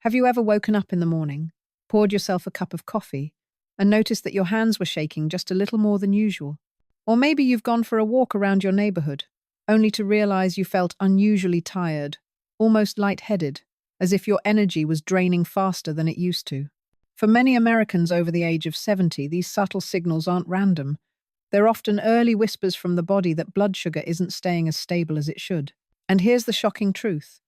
Have you ever woken up in the morning, poured yourself a cup of coffee, and noticed that your hands were shaking just a little more than usual? Or maybe you've gone for a walk around your neighborhood, only to realize you felt unusually tired, almost lightheaded, as if your energy was draining faster than it used to. For many Americans over the age of 70, these subtle signals aren't random. They're often early whispers from the body that blood sugar isn't staying as stable as it should. And here's the shocking truth.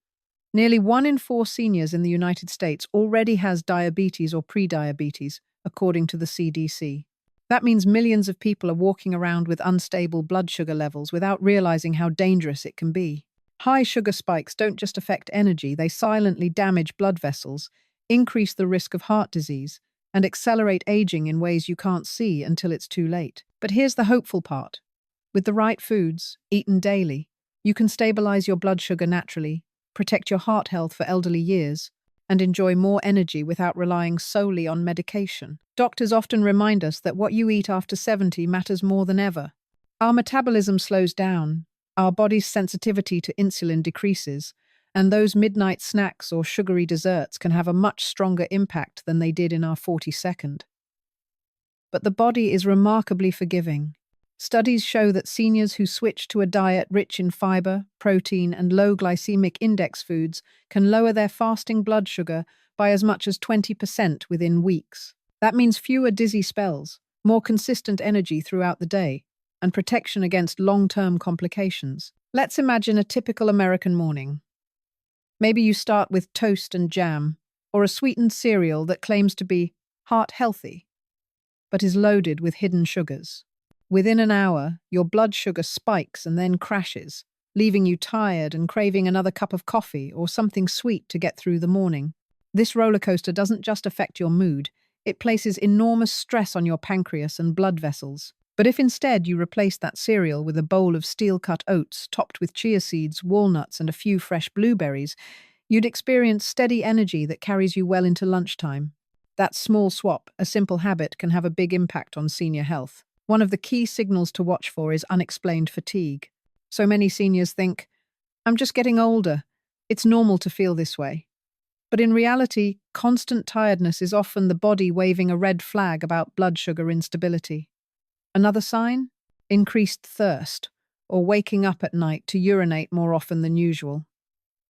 Nearly 1 in 4 seniors in the United States already has diabetes or prediabetes, according to the CDC. That means millions of people are walking around with unstable blood sugar levels without realizing how dangerous it can be. High sugar spikes don't just affect energy, they silently damage blood vessels, increase the risk of heart disease, and accelerate aging in ways you can't see until it's too late. But here's the hopeful part. With the right foods, eaten daily, you can stabilize your blood sugar naturally, protect your heart health for elderly years, and enjoy more energy without relying solely on medication. Doctors often remind us that what you eat after 70 matters more than ever. Our metabolism slows down, our body's sensitivity to insulin decreases, and those midnight snacks or sugary desserts can have a much stronger impact than they did in our 42nd. But the body is remarkably forgiving. Studies show that seniors who switch to a diet rich in fiber, protein, and low glycemic index foods can lower their fasting blood sugar by as much as 20% within weeks. That means fewer dizzy spells, more consistent energy throughout the day, and protection against long-term complications. Let's imagine a typical American morning. Maybe you start with toast and jam, or a sweetened cereal that claims to be heart-healthy, but is loaded with hidden sugars. Within an hour, your blood sugar spikes and then crashes, leaving you tired and craving another cup of coffee or something sweet to get through the morning. This roller coaster doesn't just affect your mood, it places enormous stress on your pancreas and blood vessels. But if instead you replace that cereal with a bowl of steel-cut oats topped with chia seeds, walnuts, and a few fresh blueberries, you'd experience steady energy that carries you well into lunchtime. That small swap, a simple habit, can have a big impact on senior health. One of the key signals to watch for is unexplained fatigue. So many seniors think, I'm just getting older. It's normal to feel this way. But in reality, constant tiredness is often the body waving a red flag about blood sugar instability. Another sign? Increased thirst, or waking up at night to urinate more often than usual.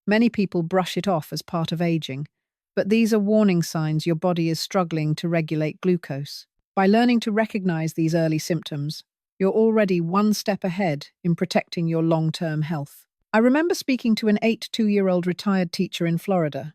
Many people brush it off as part of aging, but these are warning signs your body is struggling to regulate glucose. By learning to recognize these early symptoms, you're already one step ahead in protecting your long-term health. I remember speaking to an 82-year-old retired teacher in Florida.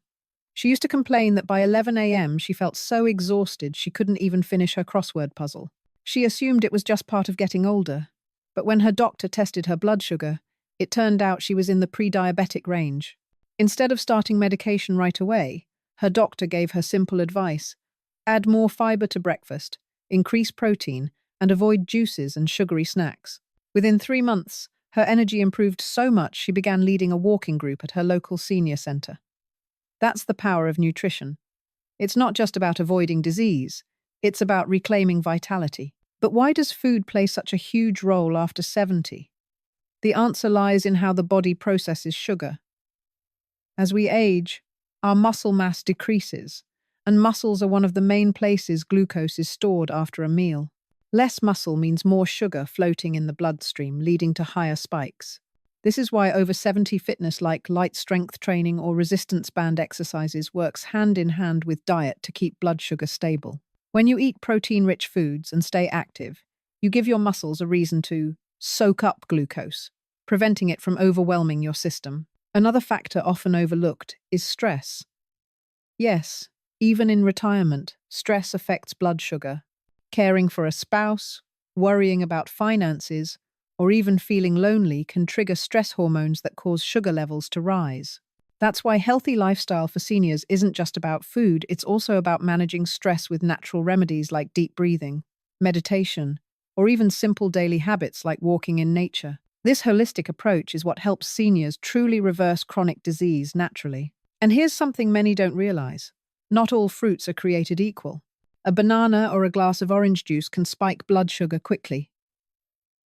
She used to complain that by 11 a.m. she felt so exhausted she couldn't even finish her crossword puzzle. She assumed it was just part of getting older, but when her doctor tested her blood sugar, it turned out she was in the pre-diabetic range. Instead of starting medication right away, her doctor gave her simple advice: add more fiber to breakfast, increase protein, and avoid juices and sugary snacks. Within 3 months, her energy improved so much she began leading a walking group at her local senior center. That's the power of nutrition. It's not just about avoiding disease, it's about reclaiming vitality. But why does food play such a huge role after 70? The answer lies in how the body processes sugar. As we age, our muscle mass decreases, and muscles are one of the main places glucose is stored after a meal. Less muscle means more sugar floating in the bloodstream, leading to higher spikes. This is why over 70 fitness like light strength training or resistance band exercises works hand in hand with diet to keep blood sugar stable. When you eat protein-rich foods and stay active, you give your muscles a reason to soak up glucose, preventing it from overwhelming your system. Another factor often overlooked is stress. Yes, even in retirement, stress affects blood sugar. Caring for a spouse, worrying about finances, or even feeling lonely can trigger stress hormones that cause sugar levels to rise. That's why healthy lifestyle for seniors isn't just about food, it's also about managing stress with natural remedies like deep breathing, meditation, or even simple daily habits like walking in nature. This holistic approach is what helps seniors truly reverse chronic disease naturally. And here's something many don't realize. Not all fruits are created equal. A banana or a glass of orange juice can spike blood sugar quickly,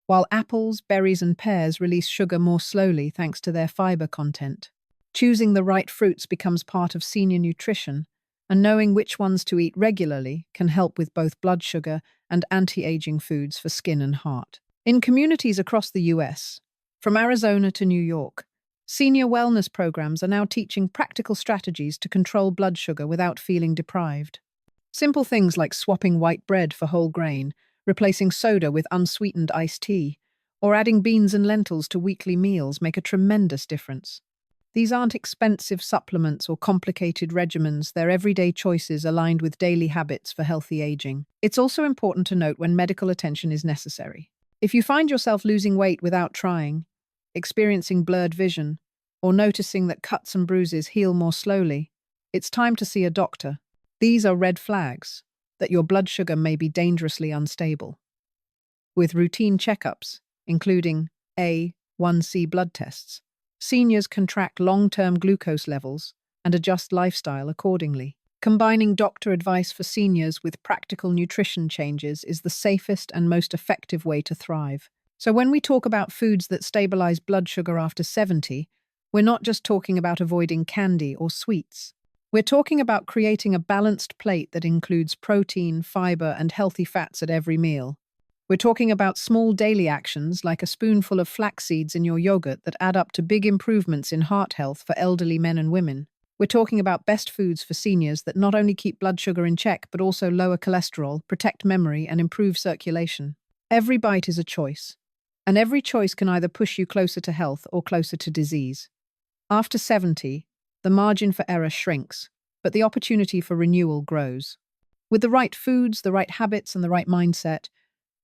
while apples, berries, and pears release sugar more slowly thanks to their fiber content. Choosing the right fruits becomes part of senior nutrition, and knowing which ones to eat regularly can help with both blood sugar and anti-aging foods for skin and heart. In communities across the US, from Arizona to New York, senior wellness programs are now teaching practical strategies to control blood sugar without feeling deprived. Simple things like swapping white bread for whole grain, replacing soda with unsweetened iced tea, or adding beans and lentils to weekly meals make a tremendous difference. These aren't expensive supplements or complicated regimens, they're everyday choices aligned with daily habits for healthy aging. It's also important to note when medical attention is necessary. If you find yourself losing weight without trying, experiencing blurred vision, or noticing that cuts and bruises heal more slowly, it's time to see a doctor. These are red flags that your blood sugar may be dangerously unstable. With routine checkups, including A1C blood tests, seniors can track long-term glucose levels and adjust lifestyle accordingly. Combining doctor advice for seniors with practical nutrition changes is the safest and most effective way to thrive. So when we talk about foods that stabilize blood sugar after 70, we're not just talking about avoiding candy or sweets. We're talking about creating a balanced plate that includes protein, fiber, and healthy fats at every meal. We're talking about small daily actions like a spoonful of flax seeds in your yogurt that add up to big improvements in heart health for elderly men and women. We're talking about best foods for seniors that not only keep blood sugar in check but also lower cholesterol, protect memory, and improve circulation. Every bite is a choice, and every choice can either push you closer to health or closer to disease. After 70, the margin for error shrinks, but the opportunity for renewal grows. With the right foods, the right habits, and the right mindset,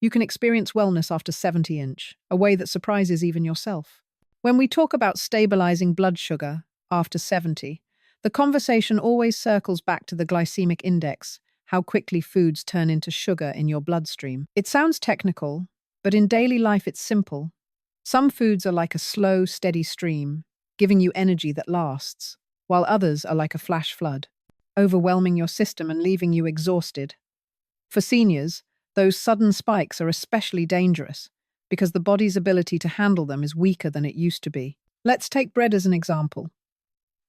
you can experience wellness after 70-inch, a way that surprises even yourself. When we talk about stabilizing blood sugar after 70, the conversation always circles back to the glycemic index, how quickly foods turn into sugar in your bloodstream. It sounds technical, but in daily life it's simple. Some foods are like a slow, steady stream, giving you energy that lasts, while others are like a flash flood, overwhelming your system and leaving you exhausted. For seniors, those sudden spikes are especially dangerous because the body's ability to handle them is weaker than it used to be. Let's take bread as an example.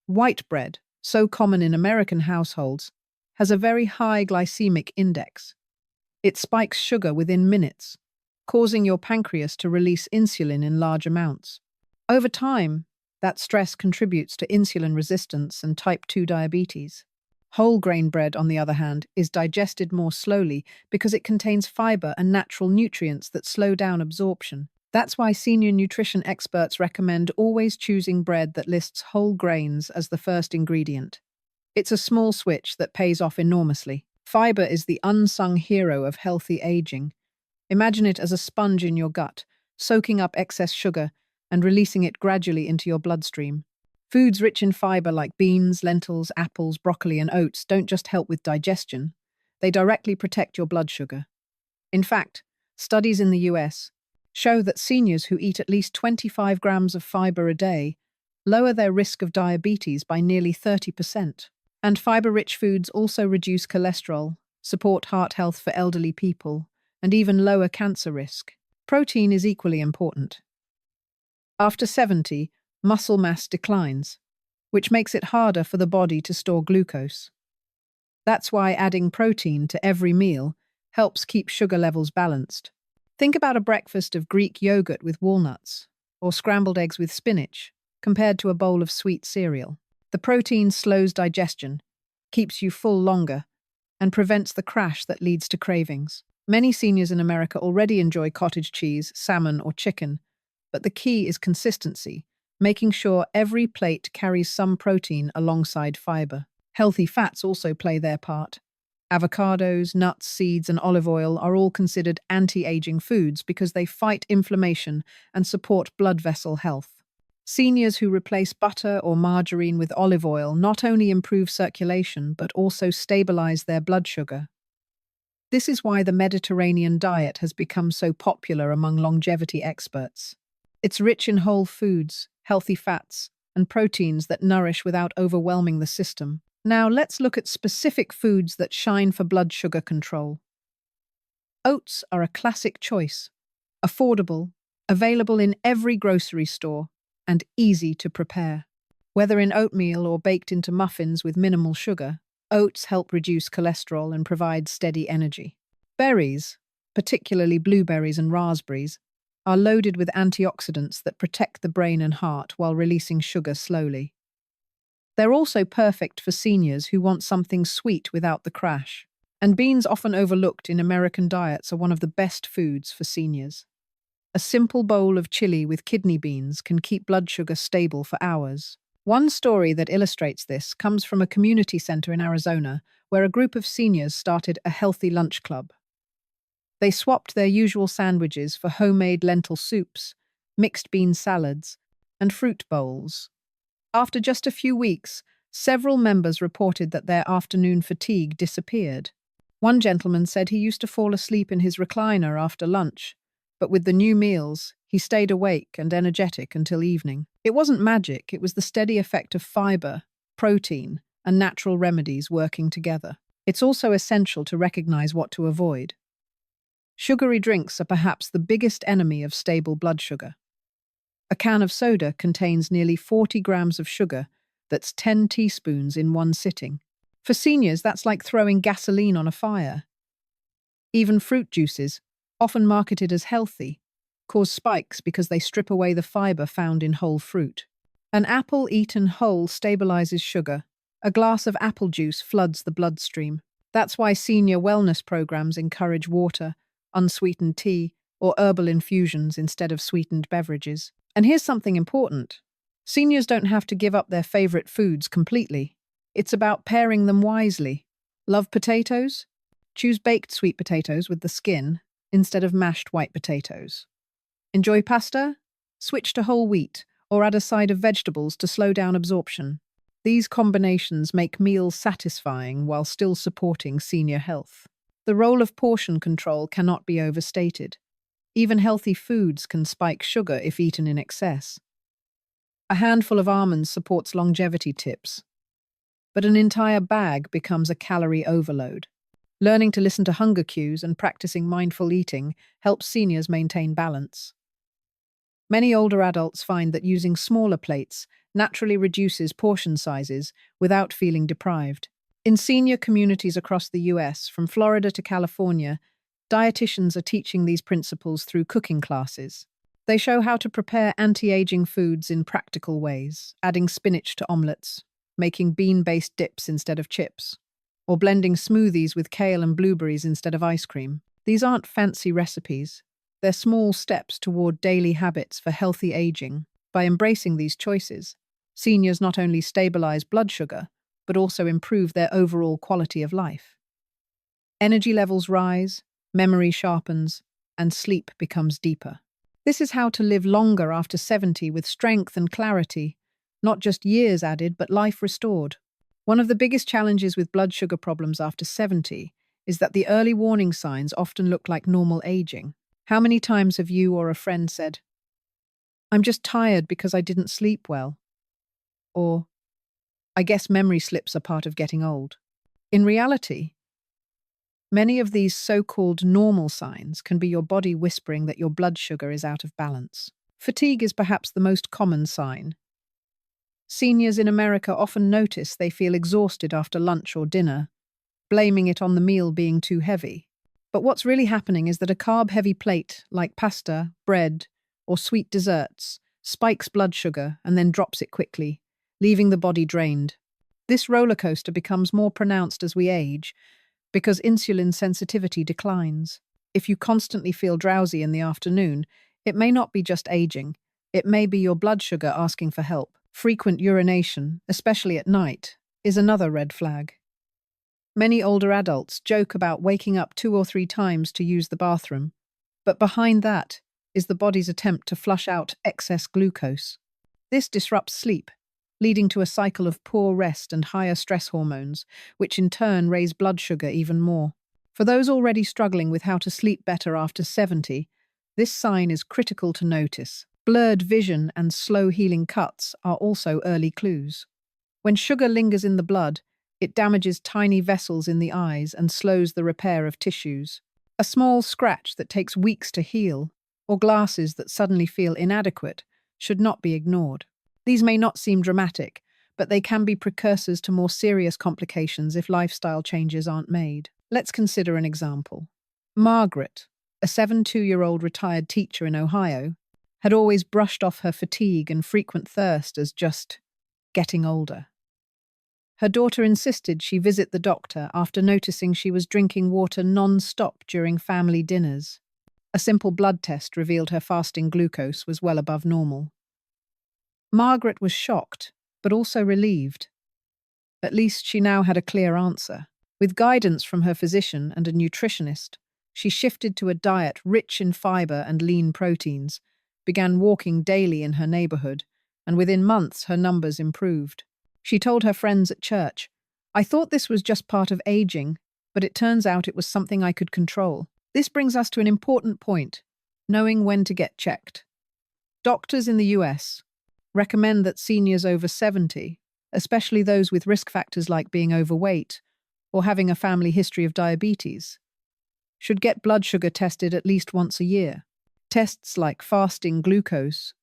White bread, so common in American households, has a very high glycemic index. It spikes sugar within minutes, causing your pancreas to release insulin in large amounts. Over time, that stress contributes to insulin resistance and type 2 diabetes. Whole grain bread, on the other hand, is digested more slowly because it contains fiber and natural nutrients that slow down absorption. That's why senior nutrition experts recommend always choosing bread that lists whole grains as the first ingredient. It's a small switch that pays off enormously. Fiber is the unsung hero of healthy aging. Imagine it as a sponge in your gut, soaking up excess sugar and releasing it gradually into your bloodstream. Foods rich in fiber like beans, lentils, apples, broccoli, and oats don't just help with digestion, they directly protect your blood sugar. In fact, studies in the US show that seniors who eat at least 25 grams of fiber a day lower their risk of diabetes by nearly 30%. And fiber-rich foods also reduce cholesterol, support heart health for elderly people, and even lower cancer risk. Protein is equally important. After 70, muscle mass declines, which makes it harder for the body to store glucose. That's why adding protein to every meal helps keep sugar levels balanced. Think about a breakfast of Greek yogurt with walnuts, or scrambled eggs with spinach, compared to a bowl of sweet cereal. The protein slows digestion, keeps you full longer, and prevents the crash that leads to cravings. Many seniors in America already enjoy cottage cheese, salmon, or chicken, but the key is consistency, making sure every plate carries some protein alongside fiber. Healthy fats also play their part. Avocados, nuts, seeds, and olive oil are all considered anti-aging foods because they fight inflammation and support blood vessel health. Seniors who replace butter or margarine with olive oil not only improve circulation but also stabilize their blood sugar. This is why the Mediterranean diet has become so popular among longevity experts. It's rich in whole foods, healthy fats, and proteins that nourish without overwhelming the system. Now let's look at specific foods that shine for blood sugar control. Oats are a classic choice. Affordable, available in every grocery store, and easy to prepare. Whether in oatmeal or baked into muffins with minimal sugar, oats help reduce cholesterol and provide steady energy. Berries, particularly blueberries and raspberries, are loaded with antioxidants that protect the brain and heart while releasing sugar slowly. They're also perfect for seniors who want something sweet without the crash. And beans, often overlooked in American diets, are one of the best foods for seniors. A simple bowl of chili with kidney beans can keep blood sugar stable for hours. One story that illustrates this comes from a community center in Arizona, where a group of seniors started a healthy lunch club. They swapped their usual sandwiches for homemade lentil soups, mixed bean salads, and fruit bowls. After just a few weeks, several members reported that their afternoon fatigue disappeared. One gentleman said he used to fall asleep in his recliner after lunch, but with the new meals, he stayed awake and energetic until evening. It wasn't magic, it was the steady effect of fiber, protein, and natural remedies working together. It's also essential to recognize what to avoid. Sugary drinks are perhaps the biggest enemy of stable blood sugar. A can of soda contains nearly 40 grams of sugar, that's 10 teaspoons in one sitting. For seniors, that's like throwing gasoline on a fire. Even fruit juices, often marketed as healthy, cause spikes because they strip away the fiber found in whole fruit. An apple eaten whole stabilizes sugar. A glass of apple juice floods the bloodstream. That's why senior wellness programs encourage water, unsweetened tea, or herbal infusions instead of sweetened beverages. And here's something important. Seniors don't have to give up their favorite foods completely. It's about pairing them wisely. Love potatoes? Choose baked sweet potatoes with the skin instead of mashed white potatoes. Enjoy pasta? Switch to whole wheat or add a side of vegetables to slow down absorption. These combinations make meals satisfying while still supporting senior health. The role of portion control cannot be overstated. Even healthy foods can spike sugar if eaten in excess. A handful of almonds supports longevity tips, but an entire bag becomes a calorie overload. Learning to listen to hunger cues and practicing mindful eating helps seniors maintain balance. Many older adults find that using smaller plates naturally reduces portion sizes without feeling deprived. In senior communities across the US, from Florida to California, dietitians are teaching these principles through cooking classes. They show how to prepare anti-aging foods in practical ways, adding spinach to omelets, making bean-based dips instead of chips, or blending smoothies with kale and blueberries instead of ice cream. These aren't fancy recipes. They're small steps toward daily habits for healthy aging. By embracing these choices, seniors not only stabilize blood sugar, but also improve their overall quality of life. Energy levels rise, memory sharpens, and sleep becomes deeper. This is how to live longer after 70 with strength and clarity, not just years added, but life restored. One of the biggest challenges with blood sugar problems after 70 is that the early warning signs often look like normal aging. How many times have you or a friend said, "I'm just tired because I didn't sleep well"? Or, "I guess memory slips are part of getting old"? In reality, many of these so-called normal signs can be your body whispering that your blood sugar is out of balance. Fatigue is perhaps the most common sign. Seniors in America often notice they feel exhausted after lunch or dinner, blaming it on the meal being too heavy. But what's really happening is that a carb-heavy plate, like pasta, bread, or sweet desserts, spikes blood sugar and then drops it quickly, leaving the body drained. This roller coaster becomes more pronounced as we age, because insulin sensitivity declines. If you constantly feel drowsy in the afternoon, it may not be just aging. It may be your blood sugar asking for help. Frequent urination, especially at night, is another red flag. Many older adults joke about waking up 2 or 3 times to use the bathroom, but behind that is the body's attempt to flush out excess glucose. This disrupts sleep, leading to a cycle of poor rest and higher stress hormones, which in turn raise blood sugar even more. For those already struggling with how to sleep better after 70, this sign is critical to notice. Blurred vision and slow healing cuts are also early clues. When sugar lingers in the blood, it damages tiny vessels in the eyes and slows the repair of tissues. A small scratch that takes weeks to heal, or glasses that suddenly feel inadequate, should not be ignored. These may not seem dramatic, but they can be precursors to more serious complications if lifestyle changes aren't made. Let's consider an example. Margaret, a 72-year-old retired teacher in Ohio, had always brushed off her fatigue and frequent thirst as just getting older. Her daughter insisted she visit the doctor after noticing she was drinking water non-stop during family dinners. A simple blood test revealed her fasting glucose was well above normal. Margaret was shocked, but also relieved. At least she now had a clear answer. With guidance from her physician and a nutritionist, she shifted to a diet rich in fiber and lean proteins, began walking daily in her neighborhood, and within months her numbers improved. She told her friends at church, "I thought this was just part of aging, but it turns out it was something I could control." This brings us to an important point: knowing when to get checked. Doctors in the US recommend that seniors over 70, especially those with risk factors like being overweight or having a family history of diabetes, should get blood sugar tested at least once a year. Tests like fasting glucose,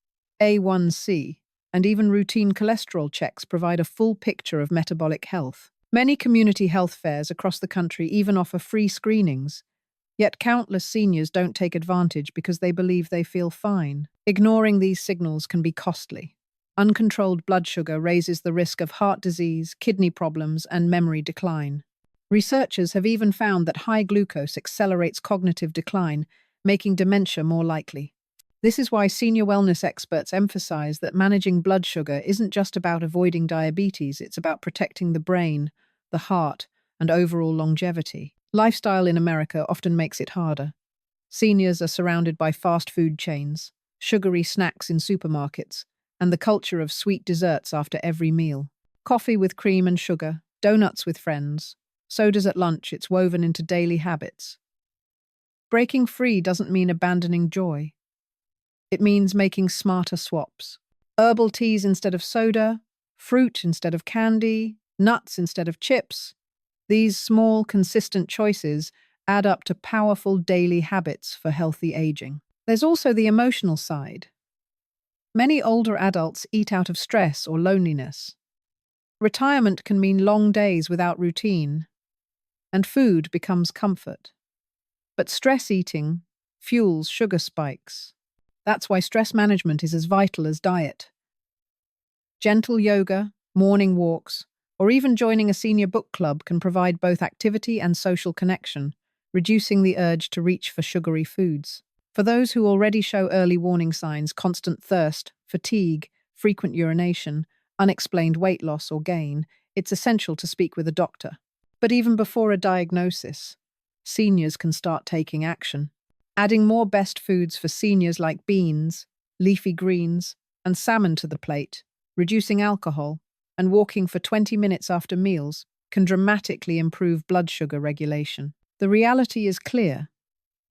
A1C, and even routine cholesterol checks provide a full picture of metabolic health. Many community health fairs across the country even offer free screenings, yet countless seniors don't take advantage because they believe they feel fine. Ignoring these signals can be costly. Uncontrolled blood sugar raises the risk of heart disease, kidney problems, and memory decline. Researchers have even found that high glucose accelerates cognitive decline, making dementia more likely. This is why senior wellness experts emphasize that managing blood sugar isn't just about avoiding diabetes, it's about protecting the brain, the heart, and overall longevity. Lifestyle in America often makes it harder. Seniors are surrounded by fast food chains, sugary snacks in supermarkets, and the culture of sweet desserts after every meal. Coffee with cream and sugar, donuts with friends, sodas at lunch, it's woven into daily habits. Breaking free doesn't mean abandoning joy. It means making smarter swaps. Herbal teas instead of soda, fruit instead of candy, nuts instead of chips. These small, consistent choices add up to powerful daily habits for healthy aging. There's also the emotional side. Many older adults eat out of stress or loneliness. Retirement can mean long days without routine, and food becomes comfort. But stress eating fuels sugar spikes. That's why stress management is as vital as diet. Gentle yoga, morning walks, or even joining a senior book club can provide both activity and social connection, reducing the urge to reach for sugary foods. For those who already show early warning signs, constant thirst, fatigue, frequent urination, unexplained weight loss or gain, it's essential to speak with a doctor. But even before a diagnosis, seniors can start taking action. Adding more best foods for seniors like beans, leafy greens, and salmon to the plate, reducing alcohol, and walking for 20 minutes after meals can dramatically improve blood sugar regulation. The reality is clear.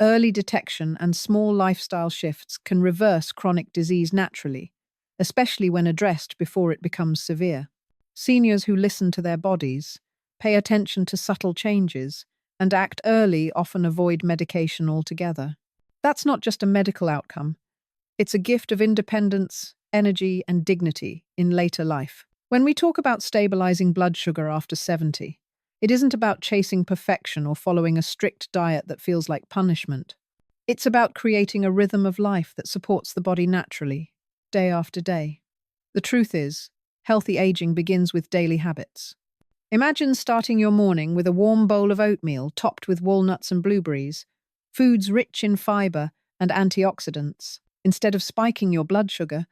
Early detection and small lifestyle shifts can reverse chronic disease naturally, especially when addressed before it becomes severe. Seniors who listen to their bodies, pay attention to subtle changes, and act early often avoid medication altogether. That's not just a medical outcome. It's a gift of independence, energy, and dignity in later life. When we talk about stabilizing blood sugar after 70, it isn't about chasing perfection or following a strict diet that feels like punishment. It's about creating a rhythm of life that supports the body naturally, day after day. The truth is, healthy aging begins with daily habits. Imagine starting your morning with a warm bowl of oatmeal topped with walnuts and blueberries, foods rich in fiber and antioxidants. Instead of spiking your blood sugar,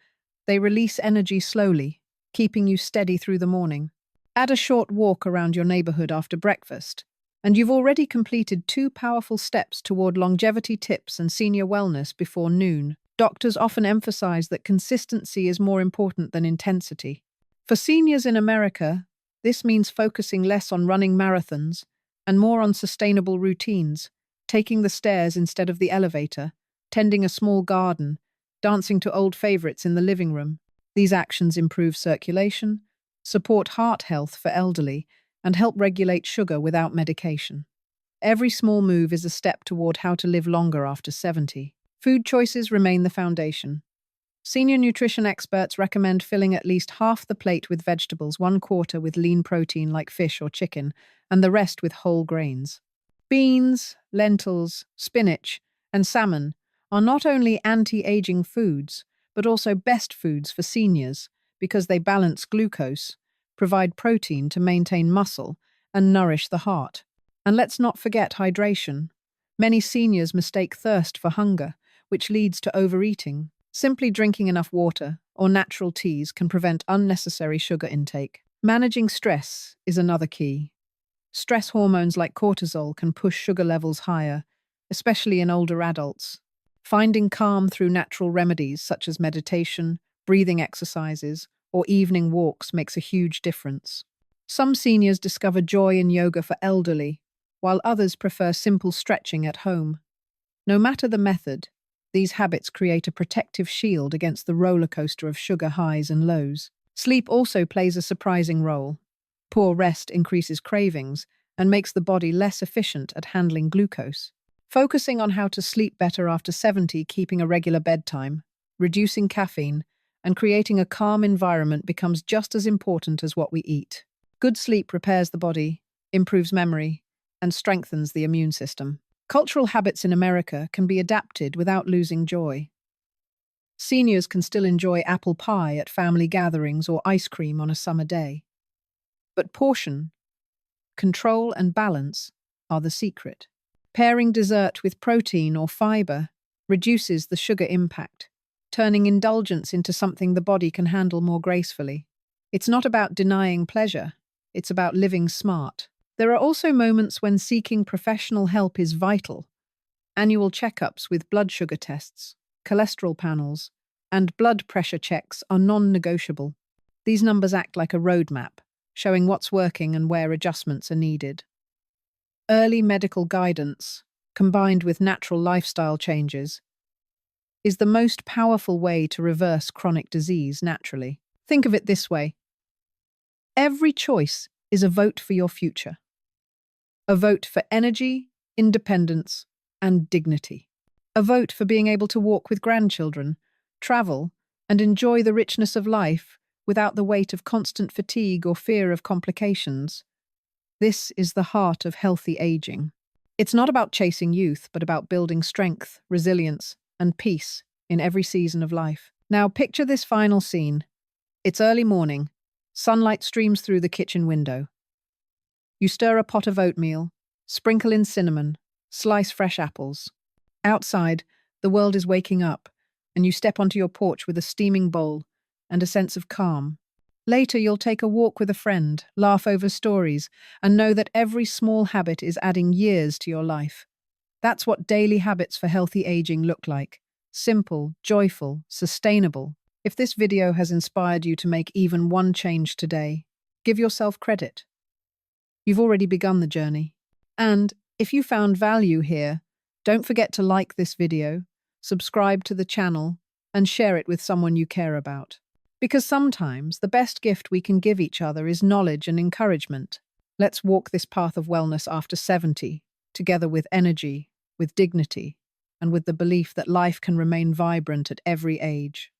they release energy slowly, keeping you steady through the morning. Add a short walk around your neighborhood after breakfast, and you've already completed 2 powerful steps toward longevity tips and senior wellness before noon. Doctors often emphasize that consistency is more important than intensity. For seniors in America, this means focusing less on running marathons and more on sustainable routines, taking the stairs instead of the elevator, tending a small garden, dancing to old favorites in the living room. These actions improve circulation, support heart health for elderly, and help regulate sugar without medication. Every small move is a step toward how to live longer after 70. Food choices remain the foundation. Senior nutrition experts recommend filling at least half the plate with vegetables, 1/4 with lean protein like fish or chicken, and the rest with whole grains. Beans, lentils, spinach, and salmon are not only anti-aging foods, but also best foods for seniors because they balance glucose, provide protein to maintain muscle, and nourish the heart. And let's not forget hydration. Many seniors mistake thirst for hunger, which leads to overeating. Simply drinking enough water or natural teas can prevent unnecessary sugar intake. Managing stress is another key. Stress hormones like cortisol can push sugar levels higher, especially in older adults. Finding calm through natural remedies such as meditation, breathing exercises, or evening walks makes a huge difference. Some seniors discover joy in yoga for elderly, while others prefer simple stretching at home. No matter the method, these habits create a protective shield against the roller coaster of sugar highs and lows. Sleep also plays a surprising role. Poor rest increases cravings and makes the body less efficient at handling glucose. Focusing on how to sleep better after 70, keeping a regular bedtime, reducing caffeine, and creating a calm environment becomes just as important as what we eat. Good sleep repairs the body, improves memory, and strengthens the immune system. Cultural habits in America can be adapted without losing joy. Seniors can still enjoy apple pie at family gatherings or ice cream on a summer day. But portion, control, and balance are the secret. Pairing dessert with protein or fiber reduces the sugar impact, turning indulgence into something the body can handle more gracefully. It's not about denying pleasure, it's about living smart. There are also moments when seeking professional help is vital. Annual checkups with blood sugar tests, cholesterol panels, and blood pressure checks are non-negotiable. These numbers act like a roadmap, showing what's working and where adjustments are needed. Early medical guidance, combined with natural lifestyle changes, is the most powerful way to reverse chronic disease naturally. Think of it this way. Every choice is a vote for your future. A vote for energy, independence, and dignity. A vote for being able to walk with grandchildren, travel, and enjoy the richness of life without the weight of constant fatigue or fear of complications. This is the heart of healthy aging. It's not about chasing youth, but about building strength, resilience, and peace in every season of life. Now picture this final scene. It's early morning. Sunlight streams through the kitchen window. You stir a pot of oatmeal, sprinkle in cinnamon, slice fresh apples. Outside, the world is waking up, and you step onto your porch with a steaming bowl and a sense of calm. Later, you'll take a walk with a friend, laugh over stories, and know that every small habit is adding years to your life. That's what daily habits for healthy aging look like. Simple, joyful, sustainable. If this video has inspired you to make even one change today, give yourself credit. You've already begun the journey. And if you found value here, don't forget to like this video, subscribe to the channel, and share it with someone you care about. Because sometimes the best gift we can give each other is knowledge and encouragement. Let's walk this path of wellness after 70, together with energy, with dignity, and with the belief that life can remain vibrant at every age.